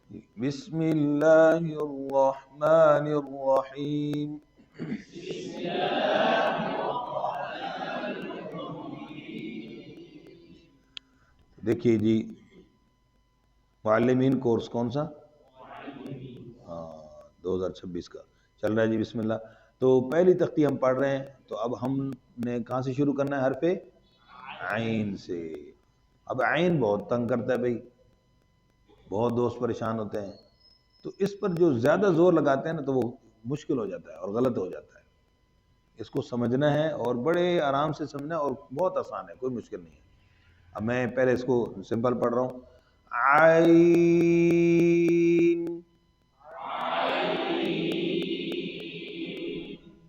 بسم اللہ الرحمن الرحیم. دیکھیے جی، معلمین کورس کون سا؟ 2026 کا چل رہا ہے جی. بسم اللہ. تو پہلی تختی ہم پڑھ رہے ہیں، تو اب ہم نے کہاں سے شروع کرنا ہے؟ حرف عین سے. اب عین بہت تنگ کرتا ہے بھائی، بہت دوست پریشان ہوتے ہیں، تو اس پر جو زیادہ زور لگاتے ہیں نا تو وہ مشکل ہو جاتا ہے اور غلط ہو جاتا ہے. اس کو سمجھنا ہے اور بڑے آرام سے سمجھنا ہے، اور بہت آسان ہے، کوئی مشکل نہیں ہے. اب میں پہلے اس کو سمپل پڑھ رہا ہوں. عین.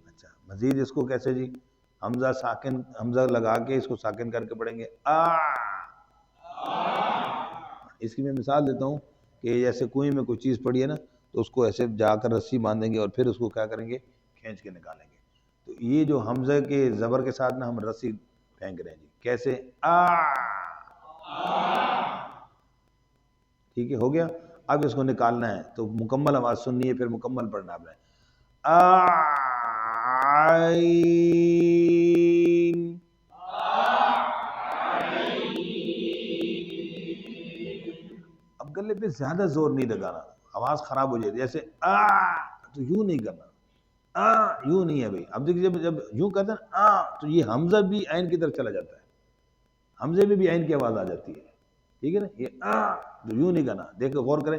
اچھا، مزید اس کو کیسے جی؟ حمزہ ساکن، حمزہ لگا کے اس کو ساکن کر کے پڑھیں گے. اس کی میں مثال دیتا ہوں کہ جیسے کنویں میں کوئی چیز پڑی ہے نا، تو اس کو ایسے جا کر رسی باندھیں گے اور پھر اس کو کیا کریں گے؟ کھینچ کے نکالیں گے. تو یہ جو حمزہ کے زبر کے ساتھ نا ہم رسی پھینک رہے ہیں جی. کیسے؟ ٹھیک ہے، ہو گیا. اب اس کو نکالنا ہے تو مکمل آواز سننی ہے، پھر مکمل پڑھنا آپ نے. عین. اب گلے پہ زیادہ زور نہیں لگانا، آواز خراب ہو جائے. جیسے تو یوں نہیں کرنا، یوں نہیں ہے بھائی. اب دیکھیے جب یوں کرتے ہیں تو یہ حمزہ بھی عین کی طرف چلا جاتا ہے، حمزے میں بھی عین کی آواز آ جاتی ہے. ٹھیک ہے نا؟ یہ تو یوں نہیں کرنا. دیکھو غور کریں.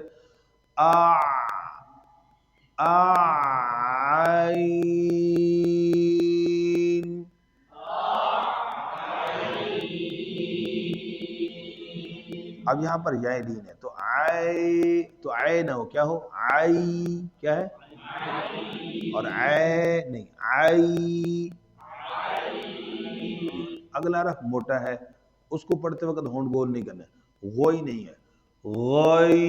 عین. اب یہاں پر یا دین ہے تو تو نہ ہو، کیا ہو؟ آئی. کیا ہے؟ اور نہیں، آئی. اگلا حرف موٹا ہے، اس کو پڑھتے وقت ہونٹ گول نہیں کرنا. غوئی نہیں ہے، غوئی.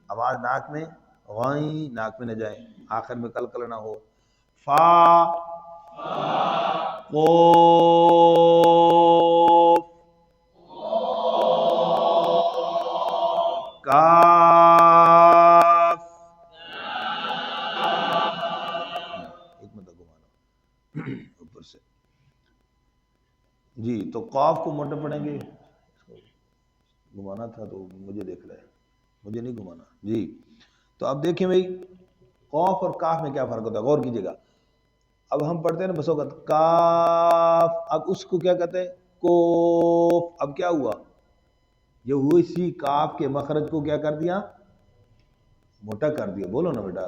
آواز ناک میں، غوئی ناک میں نہ جائے، آخر میں کلکل نہ ہو. فا، قوف، کاف. ایک مدد گھمانا اوپر سے جی. تو قاف کو موٹا پڑھیں گے. گھمانا تھا تو مجھے دیکھ رہے ہیں، مجھے نہیں گھمانا جی. تو اب دیکھیں بھائی، قاف اور کاف میں کیا فرق ہوتا ہے، غور کیجیے گا. اب ہم پڑھتے ہیں نا بس وقت کاف، اب اس کو کیا کہتے ہیں؟ کوف. اب کیا ہوا؟ یہ ہوئی سی کاف کے مخرج کو کیا کر دیا؟ موٹا کر دیا. بولو نا بیٹا،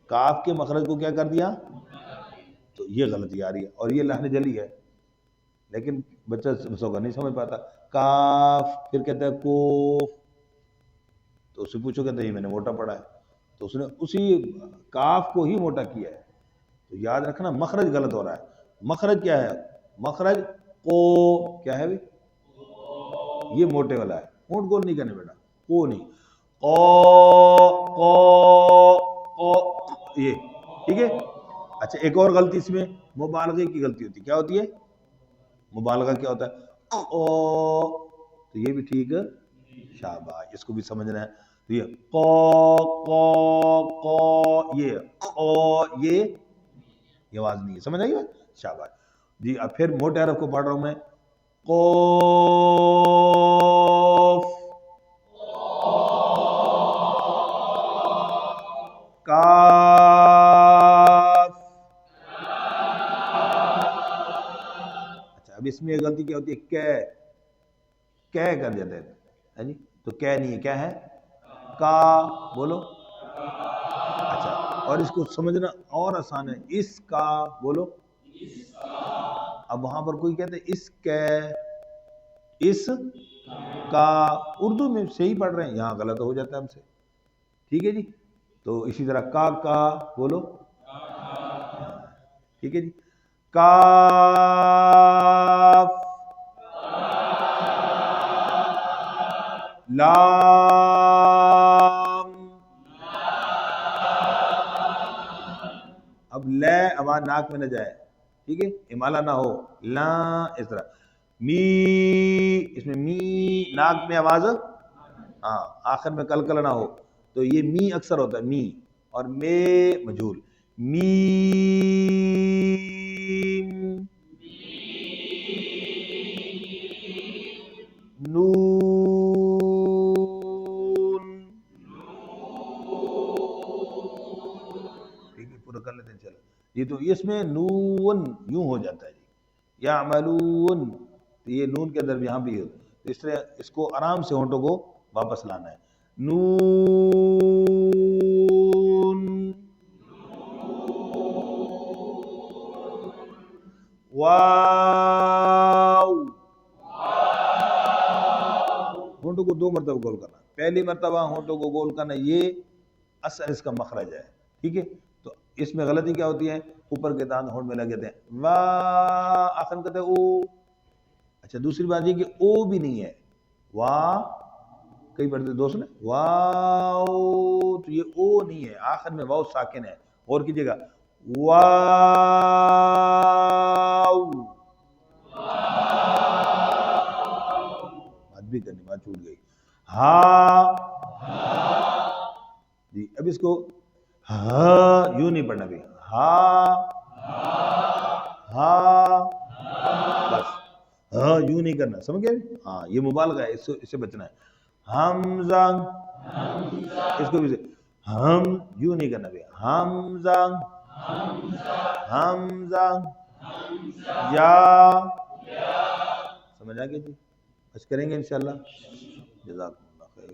کاف کے مخرج کو کیا کر دیا؟ تو یہ غلطی آ رہی ہے، اور یہ لہن جلی ہے، لیکن بچہ بسوگا نہیں سمجھ پاتا. کاف، پھر کہتا ہے کوف، تو اس سے پوچھو کہتا ہے یہ میں نے موٹا پڑھا ہے. تو اس نے اسی کاف کو ہی موٹا کیا ہے. تو یاد رکھنا مخرج غلط ہو رہا ہے. مخرج کیا ہے؟ مخرج کو کیا ہے بھائی؟ یہ موٹے والا ہے، ہونٹ گول نہیں کرنے بیٹا، کو نہیں. یہ ٹھیک ہے. اچھا، ایک اور غلطی اس میں مبالغے کی غلطی ہوتی ہے. کیا ہوتی ہے؟ مبالغہ کیا ہوتا ہے؟ تو یہ بھی ٹھیک ہے، شاباش، اس کو بھی سمجھنا ہے. تو یہ یہ آواز نہیں ہے، سمجھ آئی بات؟ شاباش جی. اب پھر موٹے حرف کو پڑھ رہا ہوں میں. قوف، کاف. اچھا، اب اس میں یہ غلطی کیا ہوتی ہے؟ کہہ کر دیتے ہیں جی. تو کہہ نہیں ہے، کیا ہے؟ کا. بولو. اچھا، اور اس کو سمجھنا اور آسان ہے. اس کا. بولو. اب وہاں پر کوئی کہتے ہیں اس کے، اس کا. اردو میں صحیح پڑھ رہے ہیں، یہاں غلط ہو جاتا ہے ہم سے. ٹھیک ہے جی. تو اسی طرح کا. بولو. ٹھیک ہے جی. کاف، لام. اب لے آواز ناک میں نہ جائے، ٹھیک ہے، امالہ نہ ہو. لا، اس طرح. می، اس میں می ناک میں آواز ہاں آخر میں کلکل نہ ہو، تو یہ می اکثر ہوتا ہے می، اور مے مجھول، میم نون، ٹھیک ہے پورا کر لیتے ہیں چلو. یہ تو اس میں نون یوں ہو جاتا ہے جی، یعملون، تو یہ نون کے اندر یہاں بھی ہے، تو اس طرح اس کو آرام سے ہونٹوں کو واپس لانا ہے. نون، واو، ہونٹوں کو 2 مرتبہ گول کرنا، پہلی مرتبہ ہونٹوں کو گول کرنا، یہ اصل اس کا مخرج ہے، ٹھیک ہے. تو اس میں غلطی کیا ہوتی ہے، اوپر کے دانت ہونٹ میں لگے تھے، وا آخر میں کہتے ہیں او. اچھا دوسری بات یہ کہ او بھی نہیں ہے، وا کئی پڑھتے دوست نے واو، تو یہ او نہیں ہے، آخر میں واو ساکن ہے، غور کیجئے گا، واو، بات بھی کرنی، بات چھوٹ گئی. ہاں جی، اب اس کو ہاں یوں نہیں پڑھنا بھی، ہاں ہاں، بس ہاں یوں نہیں کرنا، سمجھ گئے؟ ہاں یہ مبالغہ ہے، اس سے بچنا ہے. حمزہ، اس کو بھی ہم یوں نہیں کرنا بھی، حمزہ حمزہ، یا، سمجھ آ گئی جی؟ بس کریں گے انشاءاللہ. جزاکم اللہ خیر.